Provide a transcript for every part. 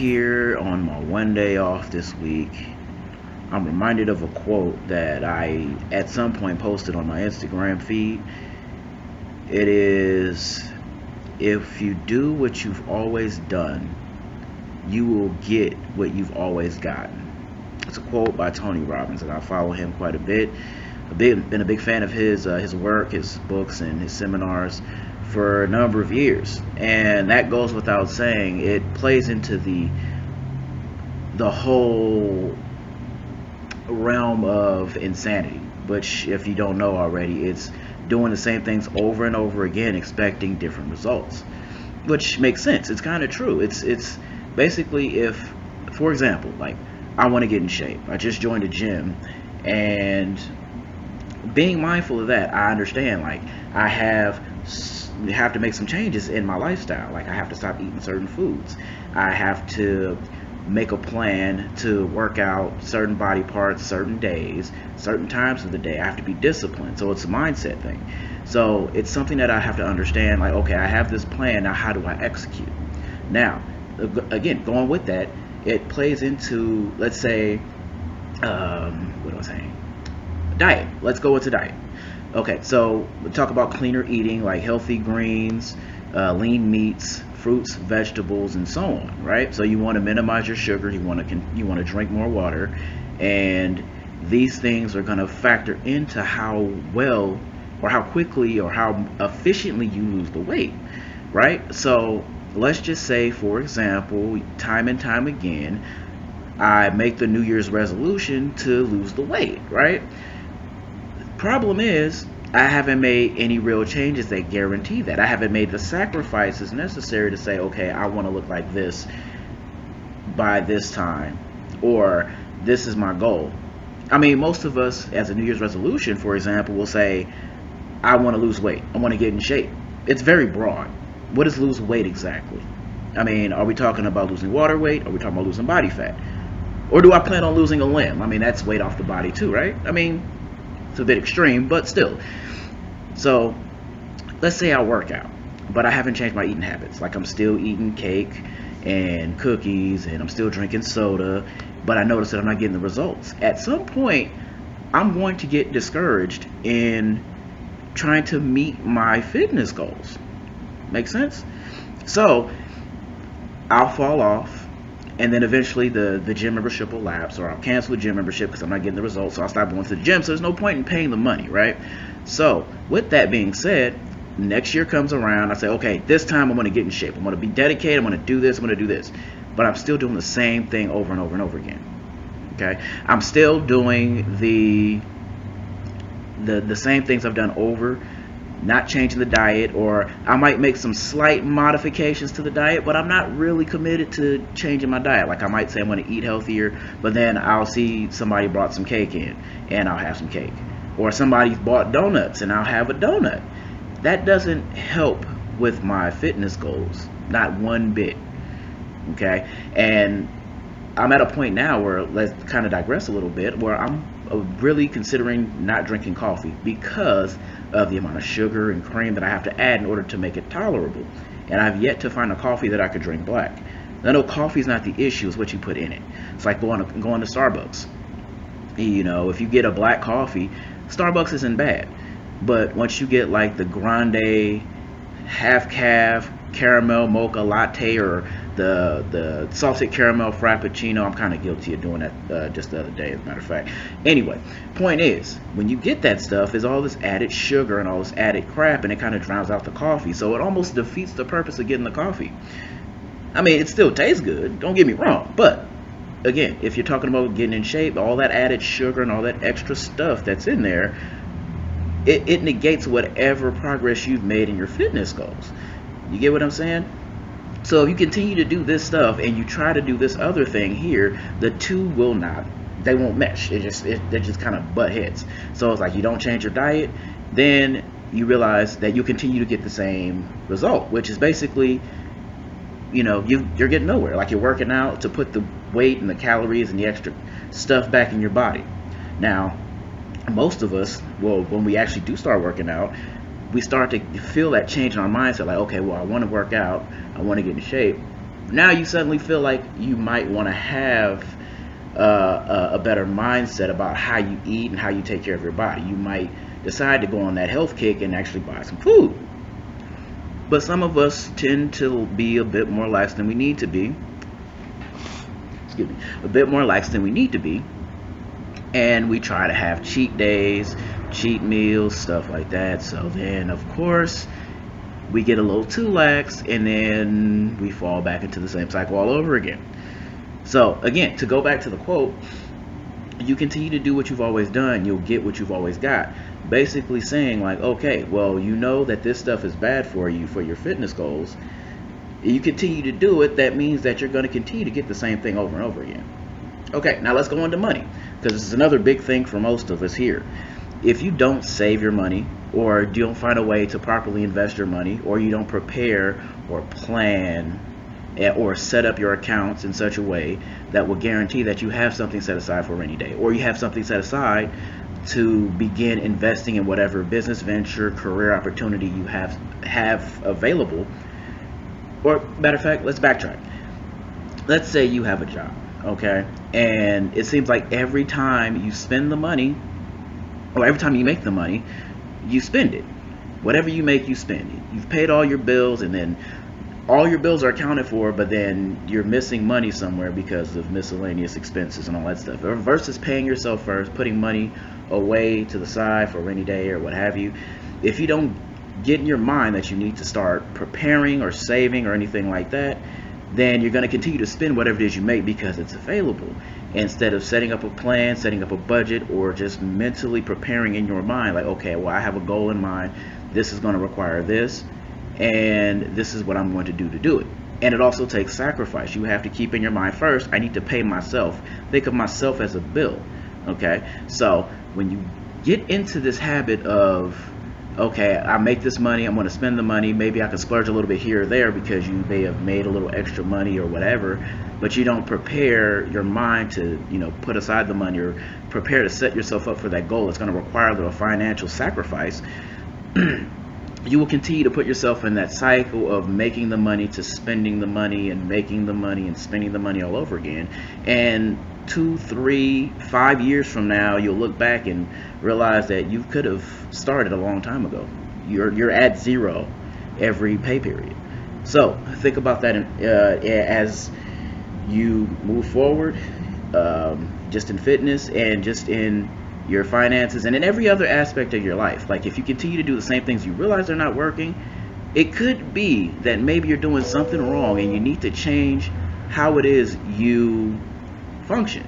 here on my one day off this week, I'm reminded of a quote that I at some point posted on my Instagram feed. It is, if you do what you've always done, you will get what you've always gotten. It's a quote by Tony Robbins, and I follow him quite a bit. I've been a big fan of his work, his books, and his seminars for a number of years, and that goes without saying. It plays into the whole realm of insanity, which, if you don't know already, it's doing the same things over and over again, expecting different results, which makes sense. It's kind of true. It's basically, if, for example, like, I want to get in shape. I just joined a gym, and being mindful of that, I understand, like, I have to make some changes in my lifestyle. Like, I have to stop eating certain foods. I have to make a plan to work out certain body parts certain days, certain times of the day. I have to be disciplined. So it's a mindset thing. So it's something that I have to understand, like, okay, I have this plan, now how do I execute? Now, again, going with that, it plays into, let's say, what am I saying? Diet. Let's go into diet. Okay, so we talk about cleaner eating, like healthy greens, lean meats, fruits, vegetables, and so on, right? So you want to minimize your sugar, you want to drink more water, and these things are going to factor into how well or how quickly or how efficiently you lose the weight, right? So let's just say, for example, time and time again, I make the New Year's resolution to lose the weight, right? Problem is, I haven't made any real changes that guarantee that. I haven't made the sacrifices necessary to say, okay, I want to look like this by this time, or this is my goal. I mean, most of us, as a New Year's resolution, for example, will say, I want to lose weight. I want to get in shape. It's very broad. What is lose weight exactly? I mean, are we talking about losing water weight? Are we talking about losing body fat? Or do I plan on losing a limb? I mean, that's weight off the body too, right? I mean, it's a bit extreme, but still. So let's say I work out, but I haven't changed my eating habits. Like, I'm still eating cake and cookies, and I'm still drinking soda, but I notice that I'm not getting the results. At some point, I'm going to get discouraged in trying to meet my fitness goals. Make sense? So I'll fall off, and then eventually the gym membership will lapse, or I'll cancel the gym membership because I'm not getting the results, so I'll stop going to the gym. So there's no point in paying the money, right? So with that being said, next year comes around, I say, okay, this time I'm going to get in shape. I'm going to be dedicated. I'm going to do this. I'm going to do this. But I'm still doing the same thing over and over and over again. Okay? I'm still doing the same things I've done over, not changing the diet, or I might make some slight modifications to the diet, but I'm not really committed to changing my diet. Like, I might say I'm going to eat healthier, but then I'll see somebody brought some cake in, and I'll have some cake. Or somebody's bought donuts, and I'll have a donut. That doesn't help with my fitness goals, not one bit. Okay? And I'm at a point now where, let's kind of digress a little bit, where I'm really considering not drinking coffee because of the amount of sugar and cream that I have to add in order to make it tolerable. And I've yet to find a coffee that I could drink black. I know coffee's not the issue, it's what you put in it. It's like going to Starbucks. You know, if you get a black coffee, Starbucks isn't bad. But once you get like the grande, half calf, caramel mocha latte, or the salted caramel frappuccino, I'm kind of guilty of doing that just the other day, as a matter of fact. Anyway, point is, when you get that stuff, there's all this added sugar and all this added crap, and it kind of drowns out the coffee. So it almost defeats the purpose of getting the coffee. I mean, it still tastes good, don't get me wrong, but again, if you're talking about getting in shape, all that added sugar and all that extra stuff that's in there, it negates whatever progress you've made in your fitness goals. You get what I'm saying? So if you continue to do this stuff and you try to do this other thing here, the two will not, they won't mesh. They just kind of butt heads. So it's like, you don't change your diet, then you realize that you continue to get the same result, which is basically, you know, you're getting nowhere. Like, you're working out to put the weight and the calories and the extra stuff back in your body. Now, most of us, well, when we actually do start working out, we start to feel that change in our mindset, like, okay, well, I want to work out, I want to get in shape, Now you suddenly feel like you might want to have a better mindset about how you eat and how you take care of your body. You might decide to go on that health kick and actually buy some food. But some of us tend to be a bit more lax than we need to be. Excuse me, a bit more lax than we need to be. And we try to have cheat days, cheat meals, stuff like that. So then, of course, we get a little too lax, and then we fall back into the same cycle all over again. So again, to go back to the quote, you continue to do what you've always done, you'll get what you've always got. Basically saying like, okay, well, you know that this stuff is bad for you for your fitness goals. You continue to do it, that means that you're going to continue to get the same thing over and over again. Okay, now let's go on to money, because this is another big thing for most of us here. If you don't save your money, or you don't find a way to properly invest your money, or you don't prepare or plan or set up your accounts in such a way that will guarantee that you have something set aside for a rainy day, or you have something set aside to begin investing in whatever business venture, career opportunity you have available. Or matter of fact, let's backtrack. Let's say you have a job, okay, and it seems like every time you spend the money, or every time you make the money, you spend it. Whatever you make, you spend it. You've paid all your bills, and then all your bills are accounted for, but then you're missing money somewhere because of miscellaneous expenses and all that stuff. Versus paying yourself first, putting money away to the side for a rainy day or what have you. If you don't get in your mind that you need to start preparing or saving or anything like that, then you're going to continue to spend whatever it is you make because it's available, instead of setting up a plan, setting up a budget, or just mentally preparing in your mind like, okay, well, I have a goal in mind, this is going to require this, and this is what I'm going to do it. And it also takes sacrifice. You have to keep in your mind first, I need to pay myself. Think of myself as a bill. Okay, so when you get into this habit of, okay, I make this money, I'm going to spend the money, maybe I can splurge a little bit here or there because you may have made a little extra money or whatever, but you don't prepare your mind to, put aside the money, or prepare to set yourself up for that goal. It's going to require a little financial sacrifice. You will continue to put yourself in that cycle of making the money to spending the money and making the money and spending the money all over again. And 2, 3, 5 years from now, you'll look back and realize that you could have started a long time ago. You're at zero every pay period. So think about that as you move forward, just in fitness and just in your finances and in every other aspect of your life. Like if you continue to do the same things, you realize they're not working, it could be that maybe you're doing something wrong and you need to change how it is you function.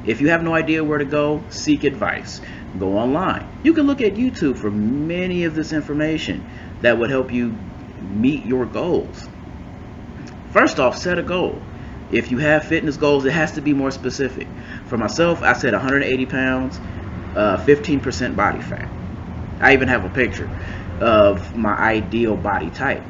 If you have no idea where to go, seek advice. Go online. You can look at YouTube for many of this information that would help you meet your goals. First off, set a goal. If you have fitness goals, it has to be more specific. For myself, I said 180 pounds, 15% body fat. I even have a picture of my ideal body type.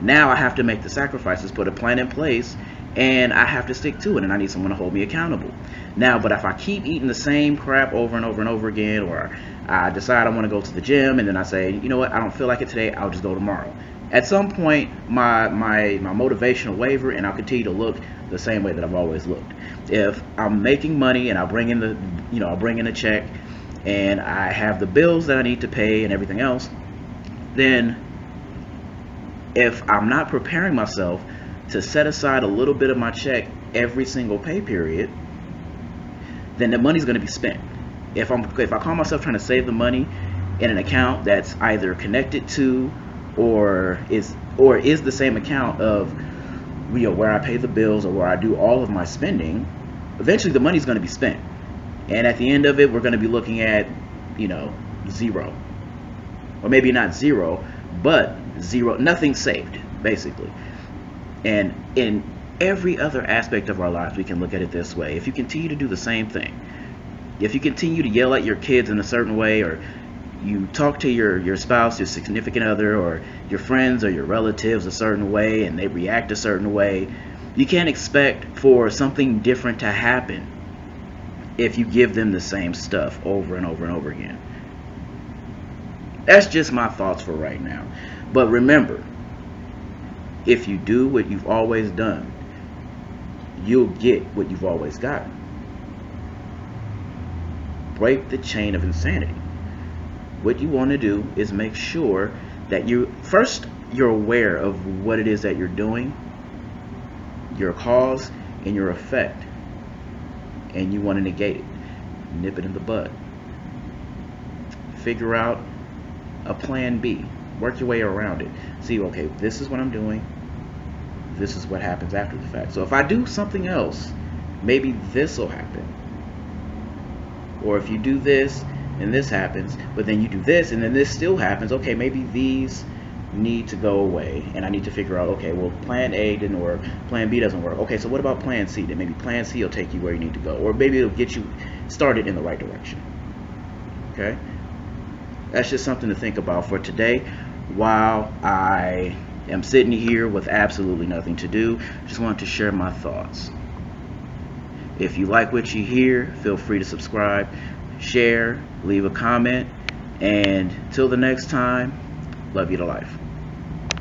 Now I have to make the sacrifices, put a plan in place, and I have to stick to it, and I need someone to hold me accountable. Now, but if I keep eating the same crap over and over and over again, or I decide I want to go to the gym, and then I say, you know what, I don't feel like it today, I'll just go tomorrow. At some point, my motivation will waver, and I'll continue to look the same way that I've always looked. If I'm making money and I'll bring in a check, and I have the bills that I need to pay and everything else, then if I'm not preparing myself to set aside a little bit of my check every single pay period, then the money's going to be spent. If I call myself trying to save the money in an account that's either connected to or is the same account of where I pay the bills or where I do all of my spending, eventually the money's going to be spent. And at the end of it, we're going to be looking at, zero. Or maybe not zero, but zero, nothing saved, basically. And in every other aspect of our lives, we can look at it this way. If you continue to do the same thing, if you continue to yell at your kids in a certain way, or you talk to your spouse, your significant other, or your friends or your relatives a certain way, and they react a certain way, you can't expect for something different to happen if you give them the same stuff over and over and over again. That's just my thoughts for right now. But remember, If you do what you've always done, you'll get what you've always gotten. Break the chain of insanity. What you want to do is make sure that you're aware of what it is that you're doing, your cause and your effect, and you want to negate it. Nip it in the bud. Figure out a plan B. Work your way around it. See, okay, this is what I'm doing. This is what happens after the fact. So if I do something else, maybe this will happen. Or if you do this and this happens, but then you do this and then this still happens, okay, maybe these need to go away, and I need to figure out, okay, well, plan A didn't work, plan B doesn't work, okay, so what about plan C? Then maybe plan C will take you where you need to go, or maybe it'll get you started in the right direction. Okay, that's just something to think about for today. While I am sitting here with absolutely nothing to do, just wanted to share my thoughts. If you like what you hear, feel free to subscribe, share, leave a comment, and till the next time, love you to life.